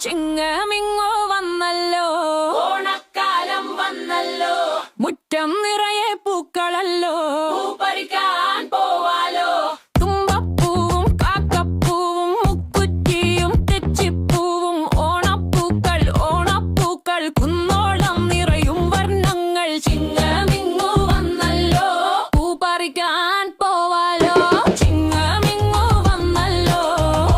ചിങ്ങമിങ്ങോ വന്നല്ലോ, ഓണക്കാലം വന്നല്ലോ, മുറ്റം നിറയെ പൂക്കളല്ലോ, പൂ പറിക്കാൻ പോവാലോ. തുമ്പപ്പൂവും കാക്കപ്പൂവും മുക്കുറ്റിയും തെച്ചിപ്പൂവും ഓണപ്പൂക്കൾ ഓണപ്പൂക്കൾ കുന്നോളം നിറയും വർണ്ണങ്ങൾ. ചിങ്ങമിങ്ങു വന്നല്ലോ, പൂ പറിക്കാൻ പോവാലോ. ചിങ്ങമിങ്ങോ വന്നല്ലോ,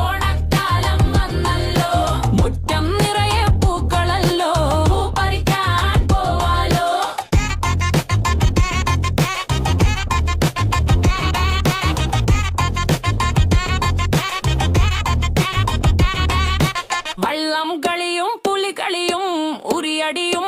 ഓണക്കാലം വന്നല്ലോ, മുറ്റം നിറയെ പൂക്കളല്ലോ, പൂ പറിക്കാൻ പോവാലോ. വള്ളം കളിയും പുലികളിയും ഉറിയടിയും